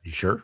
You sure?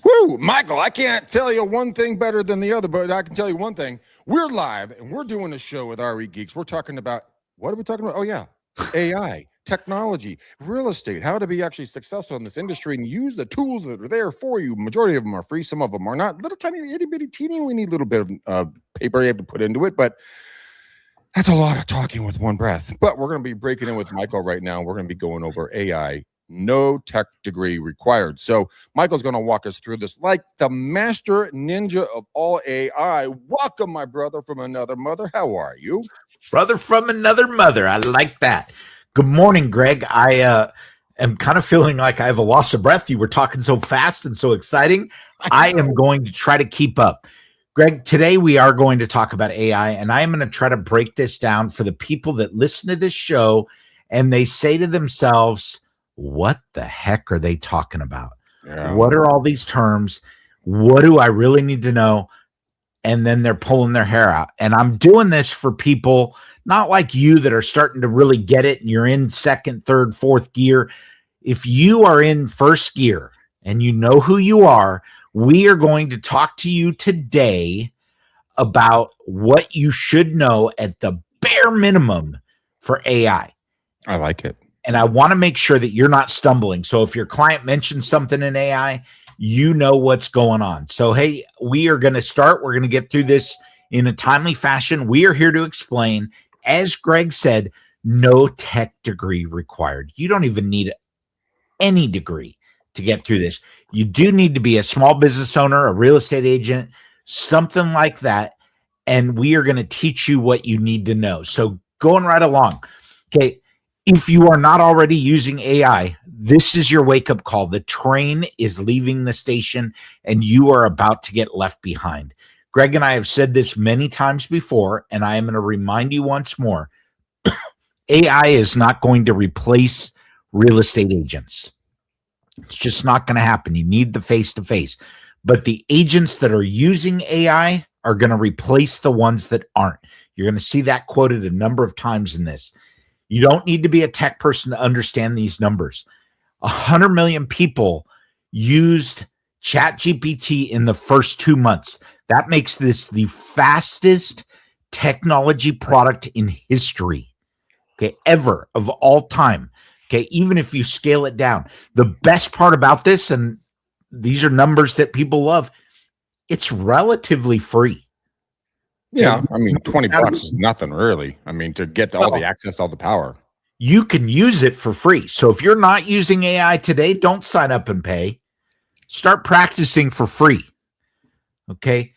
Woo, Michael, I can't tell you one thing better than the other, but I can tell you one thing. We're live and we're doing a show with RE Geeks. We're talking about, what are we talking about? Oh, yeah, AI, technology, real estate, how to be actually successful in this industry and use the tools that are there for you. Majority of them are free. Some of them are not. Little tiny, itty bitty, teeny, we need a little bit of paper you have to put into it, but that's a lot of talking with one breath. But we're going to be breaking in with Michael right now. We're going to be going over AI. No tech degree required. So Michael's going to walk us through this like the master ninja of all AI. Welcome, my brother from another mother. How are you? Brother from another mother. I like that. Good morning, Greg. I am kind of feeling like I have a loss of breath. You were talking so fast and so exciting. I am going to try to keep up. Greg, today we are going to talk about AI, and I am going to try to break this down for the people that listen to this show and they say to themselves, what the heck are they talking about? Yeah. What are all these terms? What do I really need to know? And then they're pulling their hair out. And I'm doing this for people not like you that are starting to really get it and you're in second, third, fourth gear. If you are in first gear and you know who you are, we are going to talk to you today about what you should know at the bare minimum for AI. I like it. And I want to make sure that you're not stumbling. So if your client mentions something in AI, you know what's going on. So, hey, we are going to start. We're going to get through this in a timely fashion. We are here to explain, as Greg said, no tech degree required. You don't even need any degree to get through this. You do need to be a small business owner, a real estate agent, something like that. And we are going to teach you what you need to know. So going right along. Okay. If you are not already using AI, this is your wake-up call. The train is leaving the station, and you are about to get left behind. Greg and I have said this many times before, and I am going to remind you once more. AI is not going to replace real estate agents. It's just not going to happen. You need the face-to-face. But the agents that are using AI are going to replace the ones that aren't. You're going to see that quoted a number of times in this. You don't need to be a tech person to understand these numbers. 100 million people used ChatGPT in the first 2 months. That makes this the fastest technology product in history, okay, ever, of all time. Okay, even if you scale it down. The best part about this, and these are numbers that people love, it's relatively free. Yeah, I mean, $20 is nothing really. I mean, to get all the access, all the power. You can use it for free. So if you're not using AI today, don't sign up and pay. Start practicing for free. Okay?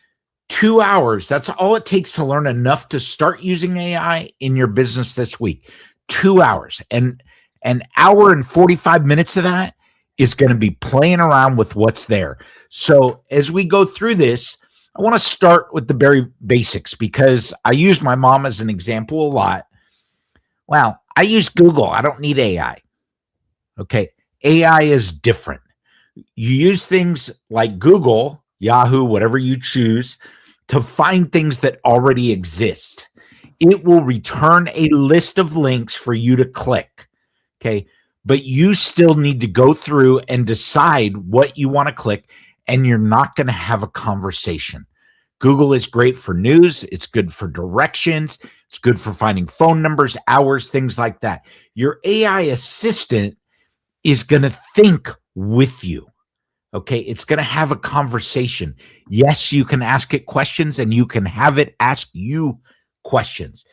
2 hours. That's all it takes to learn enough to start using AI in your business this week. 2 hours. And an hour and 45 minutes of that is going to be playing around with what's there. So as we go through this, I want to start with the very basics because I use my mom as an example a lot. Well, I use Google. I don't need AI. Okay. AI is different. You use things like Google, Yahoo, whatever you choose, to find things that already exist. It will return a list of links for you to click. Okay. But you still need to go through and decide what you want to click, and you're not going to have a conversation. Google is great for news. It's good for directions. It's good for finding phone numbers, hours, things like that. Your AI assistant is going to think with you. Okay. It's going to have a conversation. Yes, you can ask it questions and you can have it ask you questions.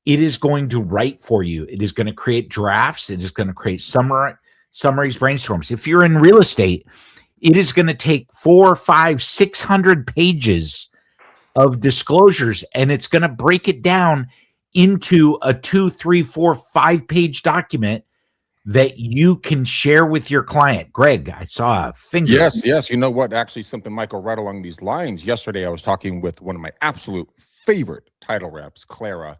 It is going to write for you. It is going to create drafts. It is going to create summaries, brainstorms. If you're in real estate, it is going to take 400, 500, 600 pages of disclosures, and it's going to break it down into a 2, 3, 4, 5-page document that you can share with your client. Greg, I saw a finger. Yes. You know what? Actually, something, Michael, right along these lines. Yesterday, I was talking with one of my absolute favorite title reps, Clara.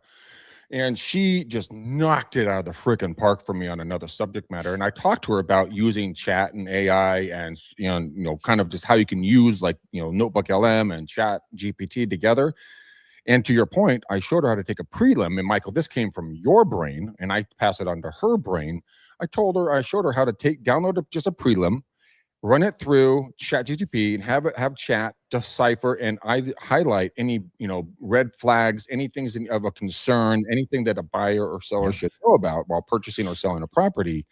And she just knocked it out of the freaking park for me on another subject matter. And I talked to her about using chat and AI and, kind of just how you can use like, Notebook LM and Chat GPT together. And to your point, I showed her how to take a prelim. And Michael, this came from your brain, and I pass it on to her brain. I showed her how to download just a prelim, run it through ChatGPT, and have chat decipher and highlight any red flags, anything of a concern, anything that a buyer or seller should know about while purchasing or selling a property.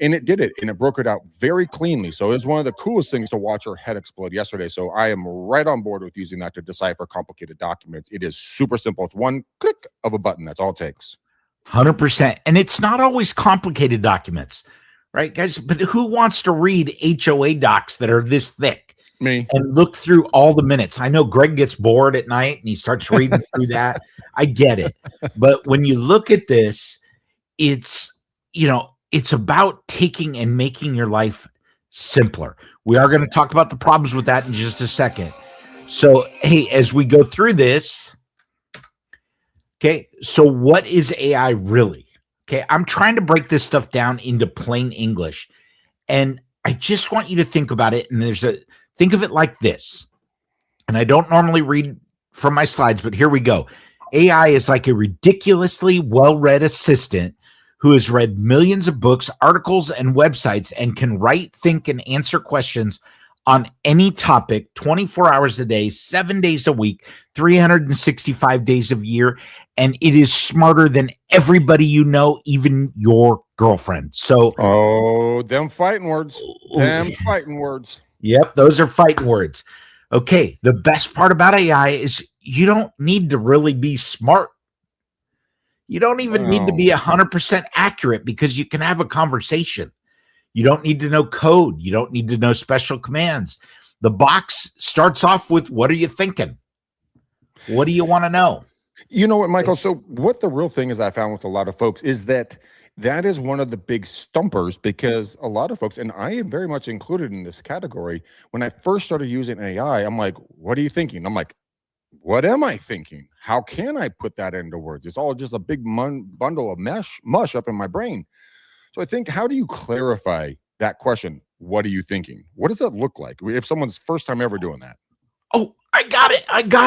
And it did it, and it broke it out very cleanly. So it was one of the coolest things to watch her head explode yesterday. So I am right on board with using that to decipher complicated documents. It is super simple. It's one click of a button. That's all it takes. 100%. And it's not always complicated documents, right, guys? But who wants to read HOA docs that are this thick? Me. And look through all the minutes. I know Greg gets bored at night and he starts reading through that. I get it. But when you look at this, it's about taking and making your life simpler. We are going to talk about the problems with that in just a second. So, hey, as we go through this, okay, so what is AI really? Okay, I'm trying to break this stuff down into plain English. And I just want you to think about it. And think of it like this. And I don't normally read from my slides, but here we go. AI is like a ridiculously well-read assistant who has read millions of books, articles, and websites and can write, think, and answer questions on any topic 24 hours a day, 7 days a week, 365 days a year. And it is smarter than everybody you know, even your girlfriend. So, them fighting words. Them fighting words. Yep, those are fighting words. Okay, the best part about AI is you don't need to really be smart. You don't even need to be 100% accurate because you can have a conversation. You don't need to know code. You don't need to know special commands. The box starts off with, what are you thinking? What do you want to know? You know what, Michael? So what the real thing is I found with a lot of folks is that is one of the big stumpers, because a lot of folks, and I am very much included in this category, when I first started using AI, I'm like, what are you thinking? I'm like, what am I thinking? How can I put that into words? It's all just a big bundle of mush up in my brain. So I think, how do you clarify that question? What are you thinking? What does that look like if someone's first time ever doing that? Oh, I got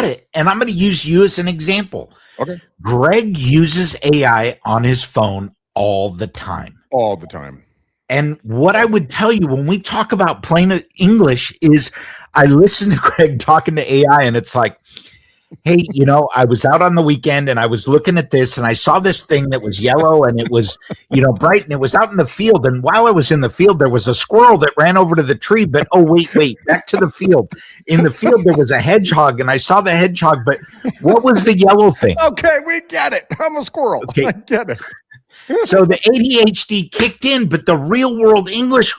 it. And I'm going to use you as an example. Okay. Greg uses AI on his phone all the time. All the time. And what I would tell you when we talk about plain English is I listen to Greg talking to AI and it's like, hey, I was out on the weekend and I was looking at this and I saw this thing that was yellow and it was, bright, and it was out in the field. And while I was in the field, there was a squirrel that ran over to the tree. But, wait, back to the field. In the field, there was a hedgehog and I saw the hedgehog. But what was the yellow thing? Okay, we get it. I'm a squirrel. Okay. I get it. So the ADHD kicked in, but the real world English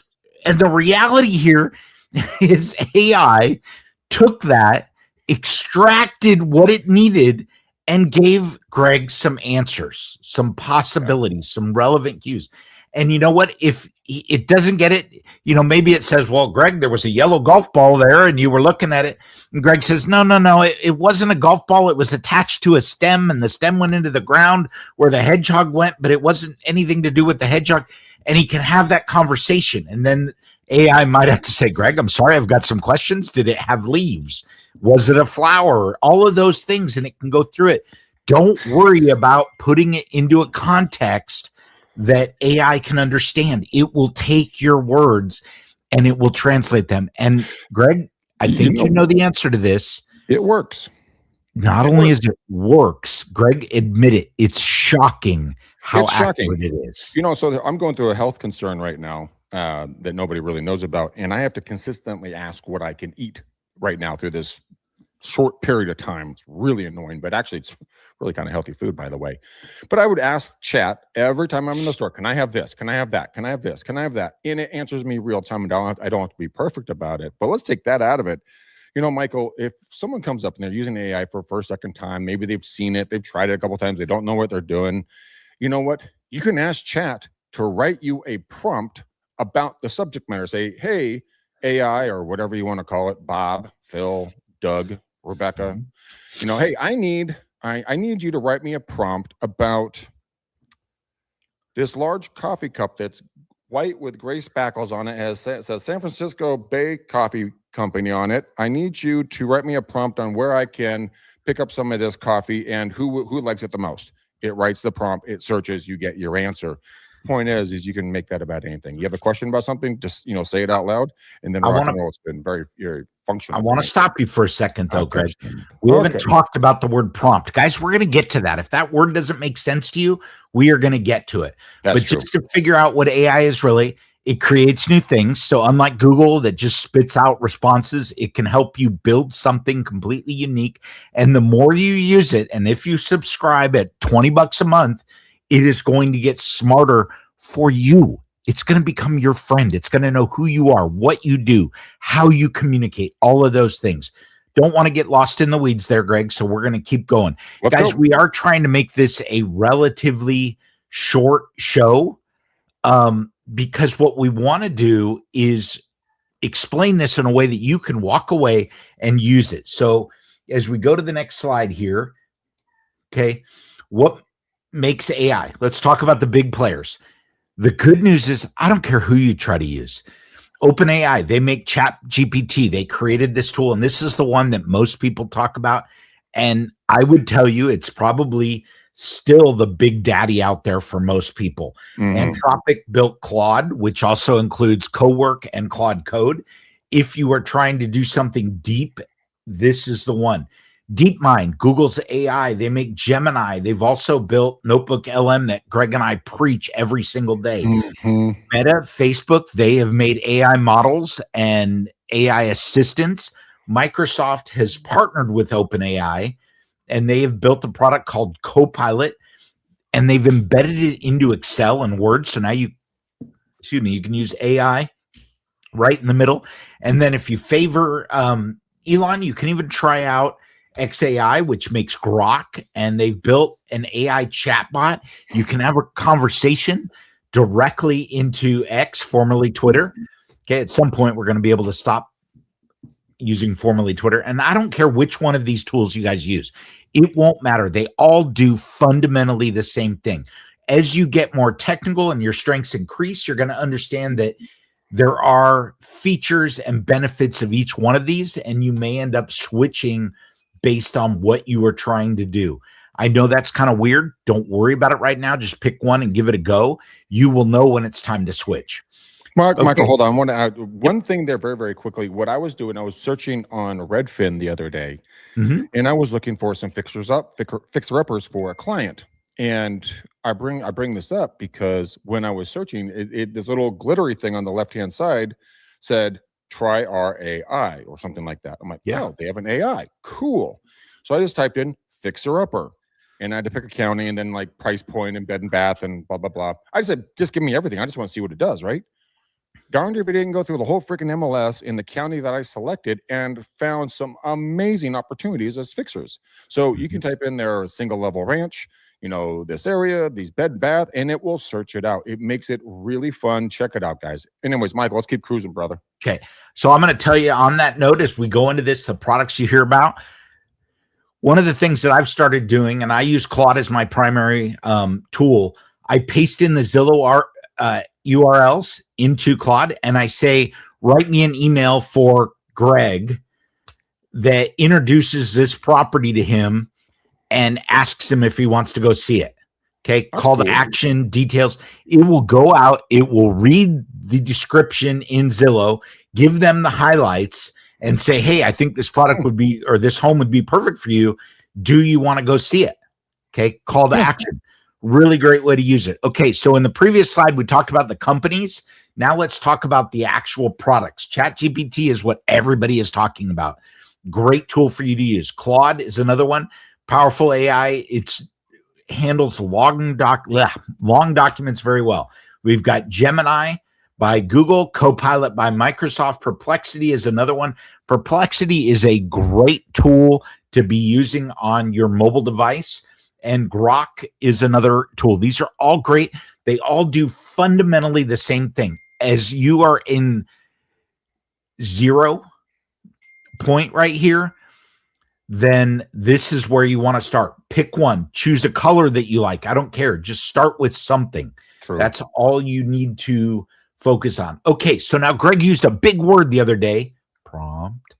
and the reality here is AI took that, extracted what it needed, and gave Greg some answers, some possibilities, some relevant cues. And you know what? If it doesn't get it, maybe it says, well, Greg, there was a yellow golf ball there and you were looking at it. And Greg says, no, it wasn't a golf ball. It was attached to a stem and the stem went into the ground where the hedgehog went, but it wasn't anything to do with the hedgehog. And he can have that conversation. And then AI might have to say, Greg, I'm sorry, I've got some questions. Did it have leaves? Was it a flower? All of those things. And it can go through it. Don't worry about putting it into a context that AI can understand. It will take your words and it will translate them. And Greg, I think you know the answer to this. It works. Not only is it works, Greg, admit it. It's shocking how accurate it is. So I'm going through a health concern right now that nobody really knows about. And I have to consistently ask what I can eat right now through this short period of time. It's really annoying, but actually it's really kind of healthy food, by the way. But I would ask chat every time I'm in the store, can I have this? Can I have that? Can I have this? Can I have that? And it answers me real time. And I don't have to be perfect about it, but let's take that out of it. Michael, if someone comes up and they're using AI for a first, second time, maybe they've seen it, they've tried it a couple of times, they don't know what they're doing. You know what? You can ask chat to write you a prompt about the subject matter. Say, hey, AI, or whatever you want to call it, Bob, Phil, Doug, Rebecca, hey, I need I need you to write me a prompt about this large coffee cup that's white with gray spackles on it. It says San Francisco Bay Coffee Company on it. I need you to write me a prompt on where I can pick up some of this coffee and who likes it the most. It writes the prompt, it searches, you get your answer. Point is you can make that about anything. You have a question about something, just say it out loud, and then rock and roll. It's been very, very functional. I want to stop you for a second, though, Greg. We Okay. haven't talked about the word prompt, guys. We're going to get to that. If that word doesn't make sense to you, we are going to get to it. That's but true. just to figure out what AI is really, it creates new things. So unlike Google that just spits out responses, it can help you build something completely unique. And the more you use it, and if you subscribe at $20 a month, it is going to get smarter for you. It's going to become your friend. It's going to know who you are, what you do, how you communicate, all of those things. Don't want to get lost in the weeds there, Greg. So we're going to keep going. Guys, we are trying to make this a relatively short show because what we want to do is explain this in a way that you can walk away and use it. So as we go to the next slide here, okay, what makes AI? Let's talk about the big players. The good news is I don't care who you try to use. OpenAI, they make ChatGPT. They created this tool, and this is the one that most people talk about. And I would tell you it's probably still the big daddy out there for most people. Anthropic built Claude, which also includes Cowork and Claude Code. If you are trying to do something deep, this is the one. DeepMind, Google's AI, they make Gemini. They've also built Notebook LM that Greg and I preach every single day. Meta, Facebook, they have made AI models and AI assistants. Microsoft has partnered with OpenAI, and they have built a product called Copilot, and they've embedded it into Excel and Word. So now you can use AI right in the middle. And then if you favor Elon, you can even try out XAI, which makes Grok, and they've built an AI chatbot. You can have a conversation directly into X, formerly Twitter. Okay, at some point, we're going to be able to stop using formerly Twitter. And I don't care which one of these tools you guys use. It won't matter. They all do fundamentally the same thing. As you get more technical and your strengths increase, you're going to understand that there are features and benefits of each one of these, and you may end up switching based on what you are trying to do. I know that's kind of weird. Don't worry about it right now. Just pick one and give it a go. You will know when it's time to switch. Michael, hold on. I want to add one thing there very, very quickly. What I was doing, I was searching on Redfin the other day, and I was looking for some fixer-uppers for a client. And I bring this up because when I was searching, this little glittery thing on the left-hand side said, try our AI or something like that. I'm like, oh, they have an AI. Cool. So I just typed in fixer-upper, and I had to pick a county and then like price point and bed and bath and blah, blah, blah. I said, just give me everything. I just want to see what it does, right? Darned if it didn't go through the whole freaking MLS in the county that I selected and found some amazing opportunities as fixers. So you can type in there single level ranch, this area, these bed and bath, and it will search it out. It makes it really fun. Check it out, guys. Anyways, Michael, let's keep cruising, brother. Okay. So I'm going to tell you on that note, as we go into this, the products you hear about, one of the things that I've started doing, and I use Claude as my primary tool, I paste in the Zillow URLs into Claude, and I say, write me an email for Greg that introduces this property to him and asks him if he wants to go see it. Okay. That's call to action, details. It will go out. It will read the description in Zillow, give them the highlights, and say, hey, I think this product would be, or this home would be perfect for you. Do you want to go see it? Okay. Call to action. Really great way to use it. Okay. So in the previous slide, we talked about the companies. Now let's talk about the actual products. ChatGPT is what everybody is talking about. Great tool for you to use. Claude is another one. Powerful AI. It handles long documents very well. We've got Gemini by Google, Copilot by Microsoft. Perplexity is another one. Perplexity is a great tool to be using on your mobile device. And Grok is another tool. These are all great. They all do fundamentally the same thing. As you are in 0 point right here, then this is where you want to start. Pick one, choose a color that you like. I don't care. Just start with something. True. That's all you need to focus on. Okay, so now Greg used a big word the other day, prompt.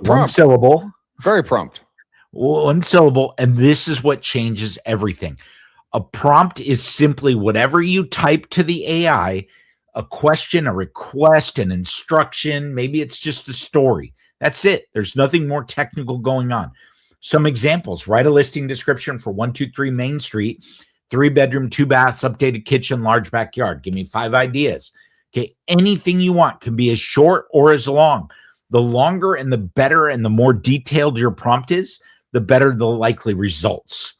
One syllable. Very prompt. One syllable, and this is what changes everything. A prompt is simply whatever you type to the AI, a question, a request, an instruction. Maybe it's just a story. That's it. There's nothing more technical going on. Some examples: write a listing description for 123 Main Street, 3-bedroom, 2 baths, updated kitchen, large backyard. Give me 5 ideas. Okay. Anything you want can be as short or as long. The longer and the better and the more detailed your prompt is, the better the likely results.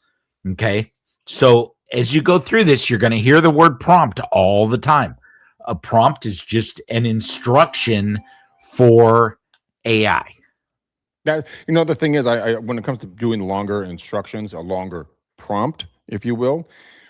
Okay. So as you go through this, you're going to hear the word prompt all the time. A prompt is just an instruction for AI. That, the thing is, I when it comes to doing longer instructions, a longer prompt, if you will,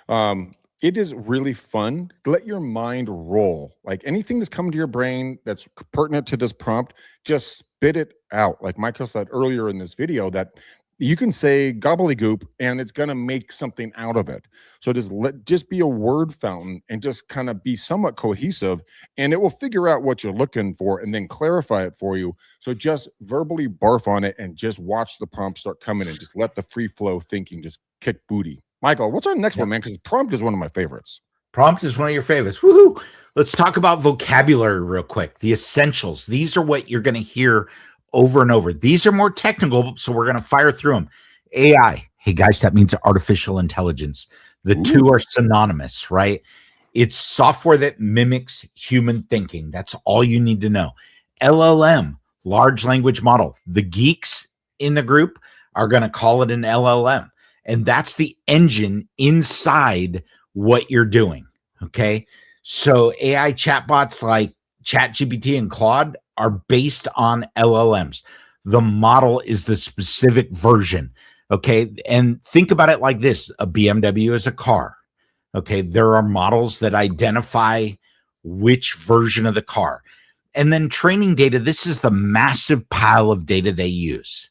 it is really fun. Let your mind roll. Like anything that's coming to your brain that's pertinent to this prompt, just spit it out. Like Michael said earlier in this video, that you can say gobbledygook and it's going to make something out of it. So just be a word fountain and just kind of be somewhat cohesive, and it will figure out what you're looking for and then clarify it for you. So just verbally barf on it and just watch the prompt start coming and just let the free flow thinking just kick booty. Michael, what's our next one, man? Because prompt is one of my favorites. Prompt is one of your favorites. Woohoo! Let's talk about vocabulary real quick. The essentials. These are what you're going to hear over and over. These are more technical, so we're going to fire through them. AI. Hey, guys, that means artificial intelligence. The two are synonymous, right? It's software that mimics human thinking. That's all you need to know. LLM, large language model. The geeks in the group are going to call it an LLM. And that's the engine inside what you're doing. Okay. So AI chatbots like ChatGPT and Claude are based on LLMs. The model is the specific version. Okay. And think about it like this: a BMW is a car. Okay. There are models that identify which version of the car. And then training data. This is the massive pile of data they use.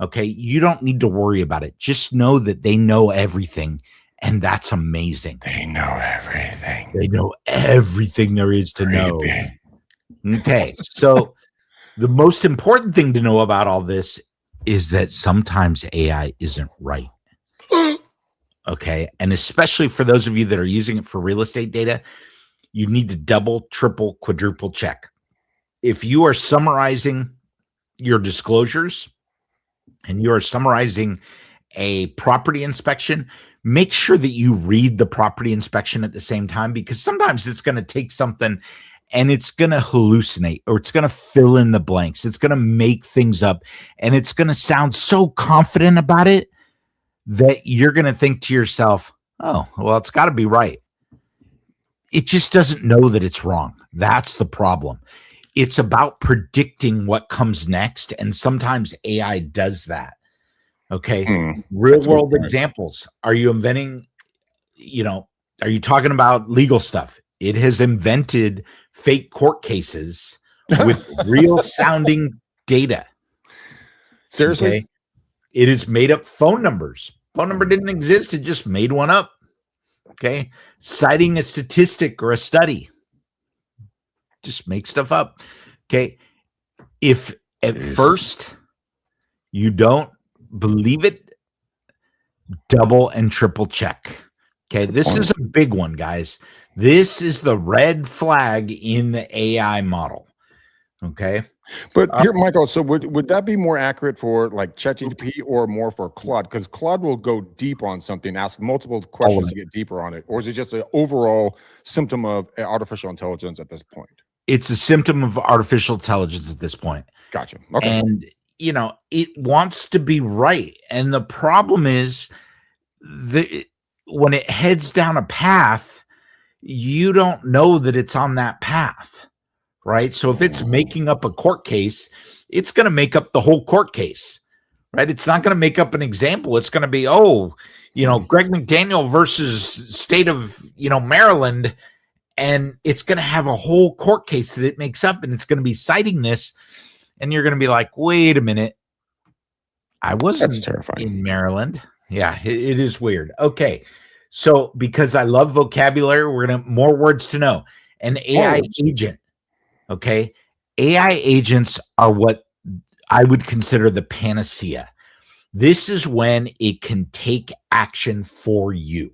Okay. You don't need to worry about it. Just know that they know everything. And that's amazing. They know everything. They know everything there is to know. Okay. So the most important thing to know about all this is that sometimes AI isn't right. Okay. And especially for those of you that are using it for real estate data, you need to double, triple, quadruple check. If you are summarizing your disclosures and you are summarizing a property inspection, make sure that you read the property inspection at the same time, because sometimes it's going to take something and it's going to hallucinate, or it's going to fill in the blanks. It's going to make things up, and it's going to sound so confident about it that you're going to think to yourself, oh, well, it's got to be right. It just doesn't know that it's wrong. That's the problem. It's about predicting what comes next, and sometimes AI does that. Okay. Real world examples. Are you inventing, are you talking about legal stuff? It has invented fake court cases with real sounding data. Seriously? Okay? It has made up phone numbers. Phone number didn't exist. It just made one up. Okay. Citing a statistic or a study. Just make stuff up. Okay. If at first you don't believe it, double and triple check. Okay. This is a big one, guys. This is the red flag in the AI model. Okay. But here, Michael, so would that be more accurate for like ChatGPT or more for Claude? Because Claude will go deep on something, ask multiple questions to get deeper on it. Or is it just an overall symptom of artificial intelligence at this point? It's a symptom of artificial intelligence at this point. Gotcha. Okay. And, it wants to be right. And the problem is when it heads down a path, you don't know that it's on that path, right? So if it's making up a court case, it's going to make up the whole court case, right? It's not going to make up an example. It's going to be, Greg McDaniel versus state of, Maryland. And it's going to have a whole court case that it makes up, and it's going to be citing this. And you're going to be like, wait a minute. I That's wasn't terrifying. in Maryland. Yeah, it is weird. Okay. So because I love vocabulary, we're going to more words to know. An AI Words. agent. Okay. AI agents are what I would consider the panacea. This is when it can take action for you.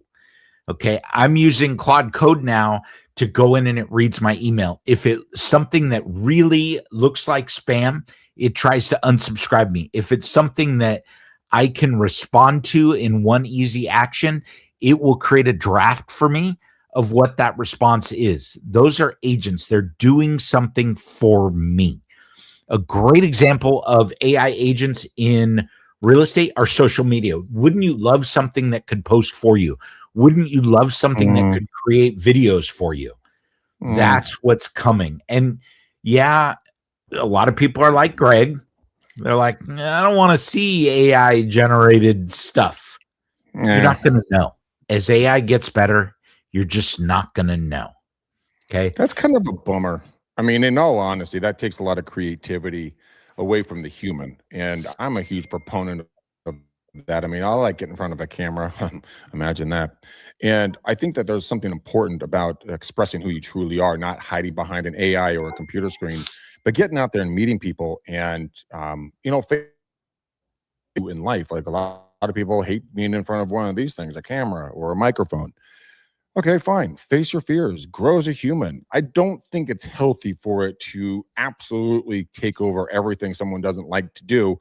Okay. I'm using Claude Code now to go in and it reads my email. If it's something that really looks like spam, it tries to unsubscribe me. If it's something that I can respond to in one easy action, it will create a draft for me of what that response is. Those are agents. They're doing something for me. A great example of AI agents in real estate are social media. Wouldn't you love something that could post for you? Wouldn't you love something that could create videos for you? That's what's coming. And yeah, a lot of people are like Greg. They're like, I don't want to see AI generated stuff. You're not going to know. As AI gets better, you're just not going to know. Okay. That's kind of a bummer. I mean, in all honesty, that takes a lot of creativity away from the human. And I'm a huge proponent of that. I mean, I like getting in front of a camera. Imagine that. And I think that there's something important about expressing who you truly are, not hiding behind an AI or a computer screen, but getting out there and meeting people and, in life. Like a lot of people hate being in front of one of these things, a camera or a microphone. Okay, fine. Face your fears. Grow as a human. I don't think it's healthy for it to absolutely take over everything someone doesn't like to do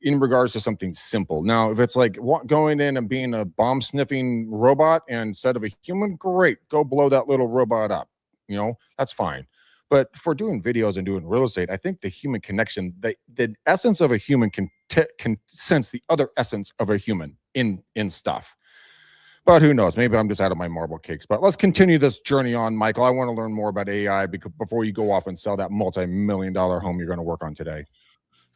in regards to something simple. Now, if it's like going in and being a bomb sniffing robot instead of a human, great. Go blow that little robot up. That's fine. But for doing videos and doing real estate, I think the human connection, the essence of a human can sense the other essence of a human in stuff. But who knows? Maybe I'm just out of my marble cakes. But let's continue this journey on, Michael. I want to learn more about AI before you go off and sell that multi-million-dollar home you're going to work on today.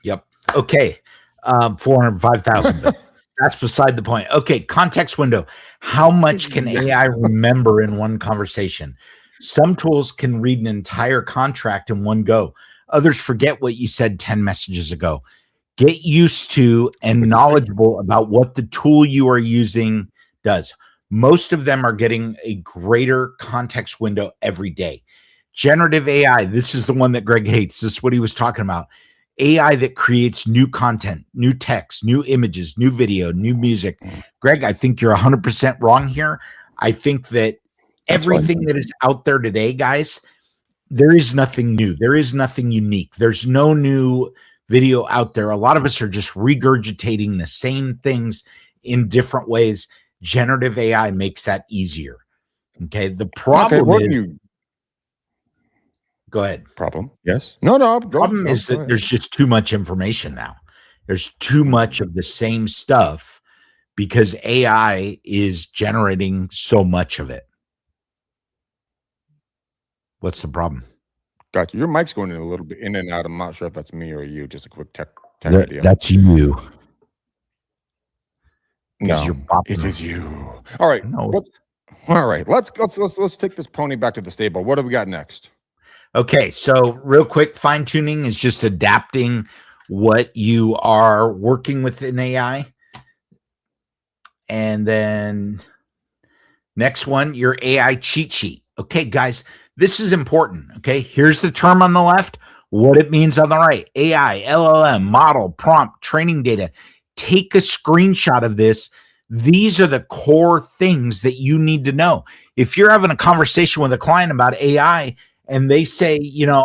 Yep. Okay. 405,000. That's beside the point. Okay. Context window. How much can AI remember in one conversation? Some tools can read an entire contract in one go. Others forget what you said 10 messages ago. Get used to and knowledgeable about what the tool you are using does. Most of them are getting a greater context window every day. Generative AI, this is the one that Greg hates. This is what he was talking about. AI that creates new content, new text, new images, new video, new music. Greg, I think you're 100% wrong here. I think that everything that is out there today, guys, there is nothing new. There is nothing unique. There's no new video out there. A lot of us are just regurgitating the same things in different ways. Generative AI makes that easier. Okay. The problem is, go ahead. Problem. Yes. No. Problem is that there's just too much information now. There's too much of the same stuff because AI is generating so much of it. What's the problem? Gotcha. Your mic's going in a little bit in and out. I'm not sure if that's me or you. Just a quick tech idea. That's you. No, it is you. All right. No. All right. Let's take this pony back to the stable. What do we got next? Okay. So real quick, fine tuning is just adapting what you are working with in AI. And then next one, your AI cheat sheet. Okay, guys, this is important. Okay. Here's the term on the left, what it means on the right. AI, LLM, model, prompt, training data. Take a screenshot of this. These are the core things that you need to know. If you're having a conversation with a client about AI and they say,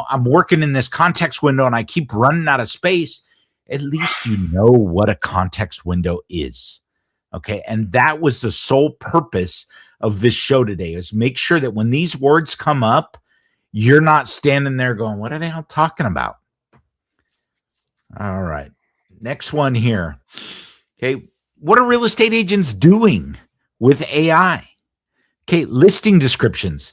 I'm working in this context window and I keep running out of space, at least you know what a context window is. Okay. And that was the sole purpose of this show today, is make sure that when these words come up, you're not standing there going, what are they all talking about? All right. Next one here. Okay. What are real estate agents doing with AI? Okay. Listing descriptions.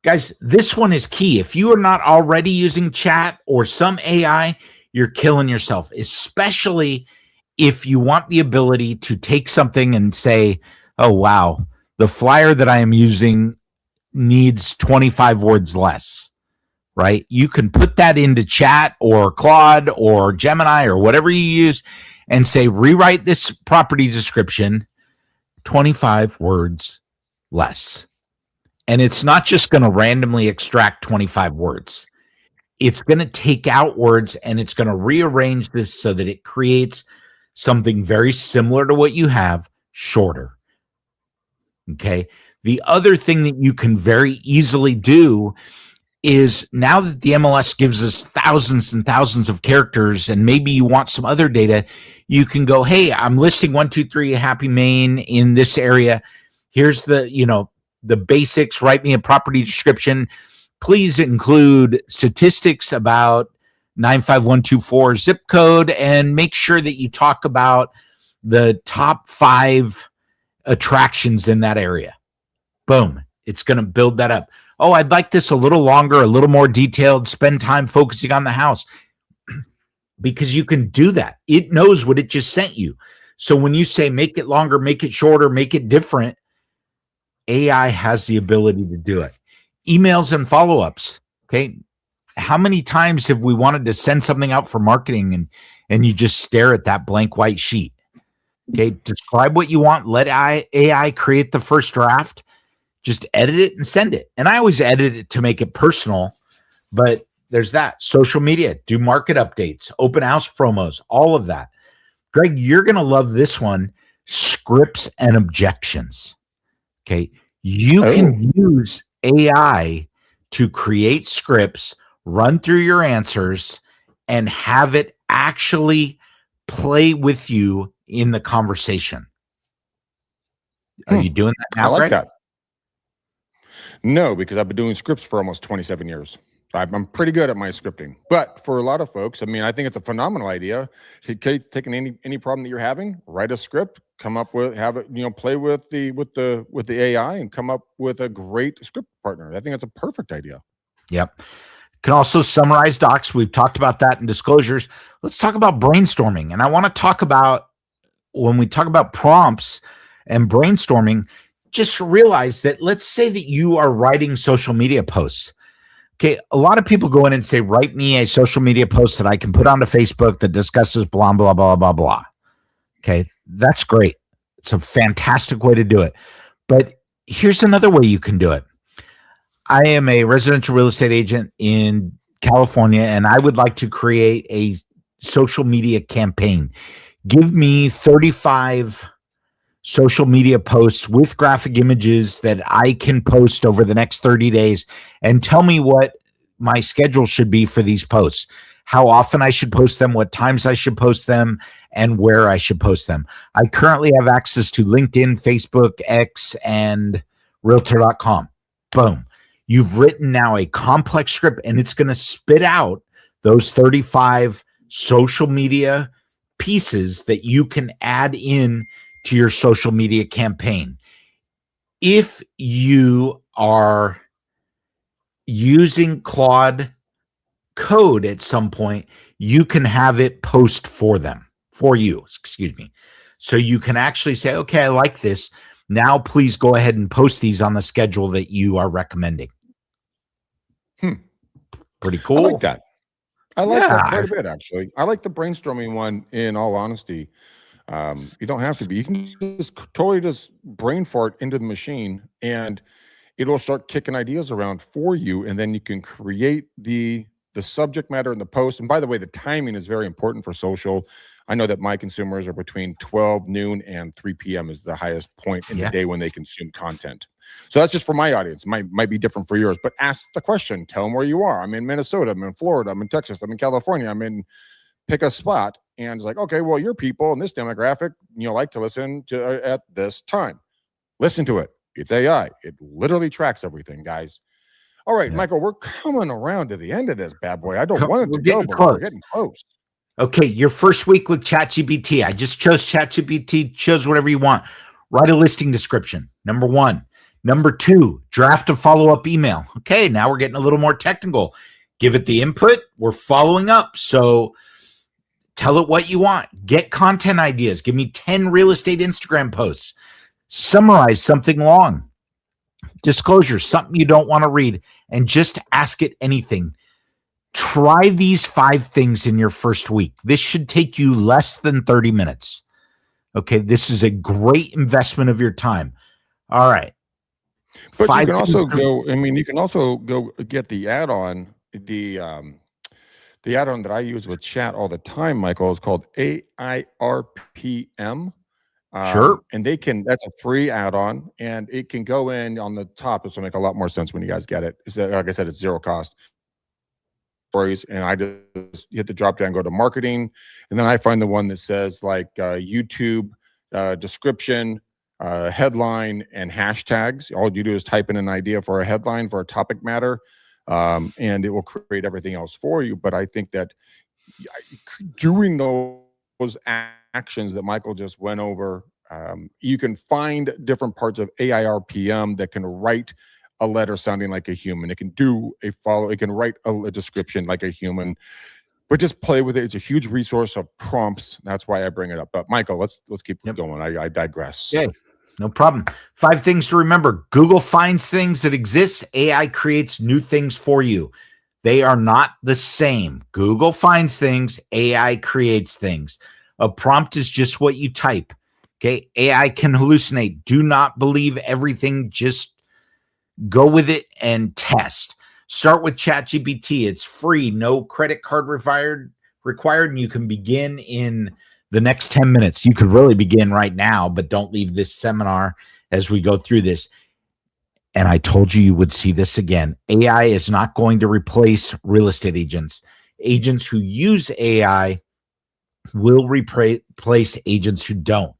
Guys, this one is key. If you are not already using chat or some AI, you're killing yourself, especially if you want the ability to take something and say, oh, wow, the flyer that I am using needs 25 words less. Right? You can put that into chat or Claude or Gemini or whatever you use, and say, rewrite this property description 25 words less. And it's not just going to randomly extract 25 words. It's going to take out words and it's going to rearrange this so that it creates something very similar to what you have, shorter. Okay. The other thing that you can very easily do is, now that the MLS gives us thousands and thousands of characters, and maybe you want some other data, you can go, hey, I'm listing 123 Happy Main in this area. Here's the basics. Write me a property description. Please include statistics about 95124 zip code, and make sure that you talk about the top 5 attractions in that area. Boom. It's going to build that up. Oh, I'd like this a little longer, a little more detailed, spend time focusing on the house. Because you can do that. It knows what it just sent you. So when you say make it longer, make it shorter, make it different, AI has the ability to do it. Emails and follow-ups. Okay. How many times have we wanted to send something out for marketing and you just stare at that blank white sheet? Okay. Describe what you want. Let AI create the first draft. Just edit it and send it. And I always edit it to make it personal, but there's that. Social media, do market updates, open house promos, all of that. Greg, you're going to love this one. Scripts and objections. Okay. You can use AI to create scripts, run through your answers, and have it actually play with you in the conversation. Are you doing that now, I like Greg? that. No, because I've been doing scripts for almost 27 years. I'm pretty good at my scripting. But for a lot of folks, I mean, I think it's a phenomenal idea. Taking any problem that you're having, write a script, come up with, have it, play with the AI and come up with a great script partner. I think it's a perfect idea. Yep. Can also summarize docs. We've talked about that in disclosures. Let's talk about brainstorming. And I want to talk about, when we talk about prompts and brainstorming, just realize that, let's say that you are writing social media posts. Okay, a lot of people go in and say, write me a social media post that I can put onto Facebook that discusses blah, blah, blah, blah, blah. Okay, that's great. It's a fantastic way to do it. But here's another way you can do it. I am a residential real estate agent in California, and I would like to create a social media campaign. Give me 35 social media posts with graphic images that I can post over the next 30 days, and tell me what my schedule should be for these posts, how often I should post them, what times I should post them, and where I should post them. I currently have access to LinkedIn, Facebook, X, and Realtor.com. Boom. You've written now a complex script, and it's going to spit out those 35 social media pieces that you can add in to your social media campaign. If you are using Claude Code at some point, you can have it post for you. So you can actually say, okay, I like this. Now please go ahead and post these on the schedule that you are recommending. Pretty cool. I like that. I like that quite a bit, actually. I like the brainstorming one, in all honesty. You don't have to be. You can just totally just brain fart into the machine, and it'll start kicking ideas around for you, and then you can create the subject matter in the post. And by the way, the timing is very important for social. I know that my consumers are between 12 noon and 3 p.m. is the highest point in the day when they consume content. So that's just for my audience. Might be different for yours, but ask the question. Tell them where you are. I'm in Minnesota. I'm in Florida. I'm in Texas. I'm in California. Pick a spot, and it's like, okay, well, your people in this demographic, like to listen to at this time. Listen to it. It's AI. It literally tracks everything, guys. All right, Michael, we're coming around to the end of this bad boy. I don't want it to go, but we're getting close. Okay, your first week with ChatGPT. I just chose ChatGPT. Chose whatever you want. Write a listing description. Number 1. Number 2, draft a follow-up email. Okay, now we're getting a little more technical. Give it the input. We're following up. So tell it what you want. Get content ideas. Give me 10 real estate Instagram posts. Summarize something long. Disclosure, something you don't want to read, and just ask it anything. Try these 5 things in your first week. This should take you less than 30 minutes. Okay, this is a great investment of your time. All right. But you 5 can also things to- go. I mean, you can also go get the add-on. The add-on that I use with chat all the time, Michael, is called AIRPM. Sure. And that's a free add-on, and it can go in on the top. This will make a lot more sense when you guys get it. So, like I said, it's zero cost. And I just hit the drop down, go to marketing, and then I find the one that says like YouTube description, headline, and hashtags. All you do is type in an idea for a headline for a topic matter, and it will create everything else for you. But I think that doing those actions that Michael just went over, you can find different parts of AIRPM that can write a letter sounding like a human. It can do a follow. It can write a description like a human. But just play with it. It's a huge resource of prompts. That's why I bring it up. But Michael, let's keep going. I digress. Okay, no problem. 5 things to remember. Google finds things that exist. AI creates new things for you. They are not the same. Google finds things. AI creates things. A prompt is just what you type. Okay, AI can hallucinate. Do not believe everything. Just go with it and test. Start with ChatGPT. It's free, no credit card required, and you can begin in the next 10 minutes. You could really begin right now, but don't leave this seminar as we go through this. And I told you would see this again. AI is not going to replace real estate agents. Agents who use AI will replace agents who don't.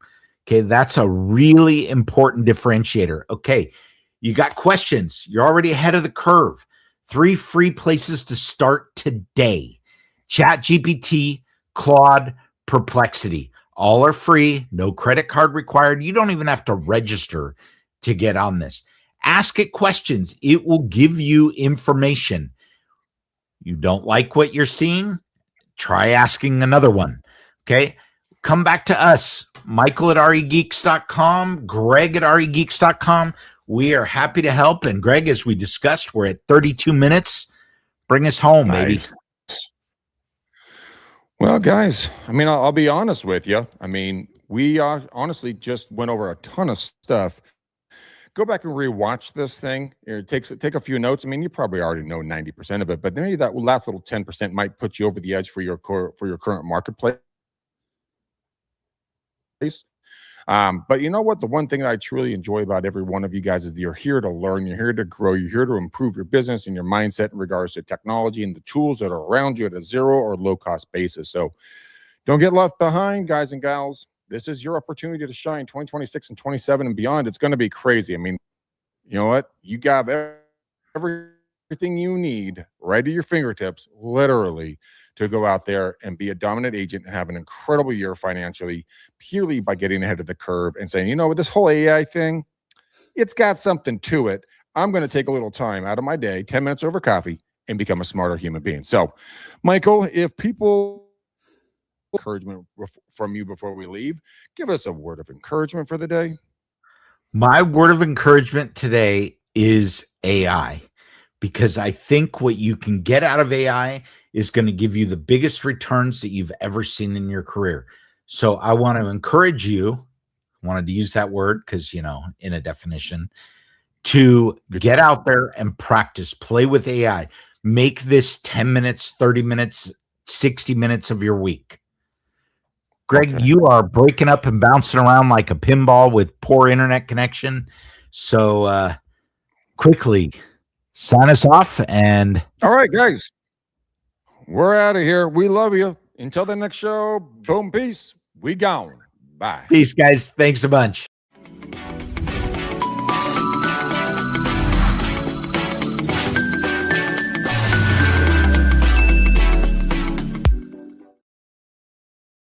Okay, that's a really important differentiator. Okay, you got questions. You're already ahead of the curve. 3 free places to start today. ChatGPT, Claude, Perplexity. All are free. No credit card required. You don't even have to register to get on this. Ask it questions. It will give you information. You don't like what you're seeing? Try asking another one. Okay? Come back to us. Michael at regeeks.com, Greg at regeeks.com. We are happy to help. And Greg, as we discussed, we're at 32 minutes. Bring us home, baby. Well, guys, I mean, I'll be honest with you. I mean, we honestly just went over a ton of stuff. Go back and rewatch this thing. Take a few notes. I mean, you probably already know 90% of it, but maybe that last little 10% might put you over the edge for your current marketplace. But you know what? The one thing that I truly enjoy about every one of you guys is that you're here to learn, you're here to grow, you're here to improve your business and your mindset in regards to technology and the tools that are around you at a zero or low cost basis. So don't get left behind, guys and gals. This is your opportunity to shine 2026 and 27 and beyond. It's going to be crazy. I mean, you know what? You got everything you need right at your fingertips, literally, to go out there and be a dominant agent and have an incredible year financially, purely by getting ahead of the curve and saying, you know what, this whole AI thing, it's got something to it. I'm going to take a little time out of my day, 10 minutes over coffee, and become a smarter human being. So, Michael, if people encouragement from you before we leave, give us a word of encouragement for the day. My word of encouragement today is AI, because I think what you can get out of AI is going to give you the biggest returns that you've ever seen in your career. So I want to encourage you, I wanted to use that word because, you know, in a definition, to get out there and practice, play with AI, make this 10 minutes, 30 minutes, 60 minutes of your week. Greg, you are breaking up and bouncing around like a pinball with poor internet connection. So quickly sign us off. And all right, guys, we're out of here. We love you. Until the next show, boom, peace. We gone. Bye. Peace, guys. Thanks a bunch.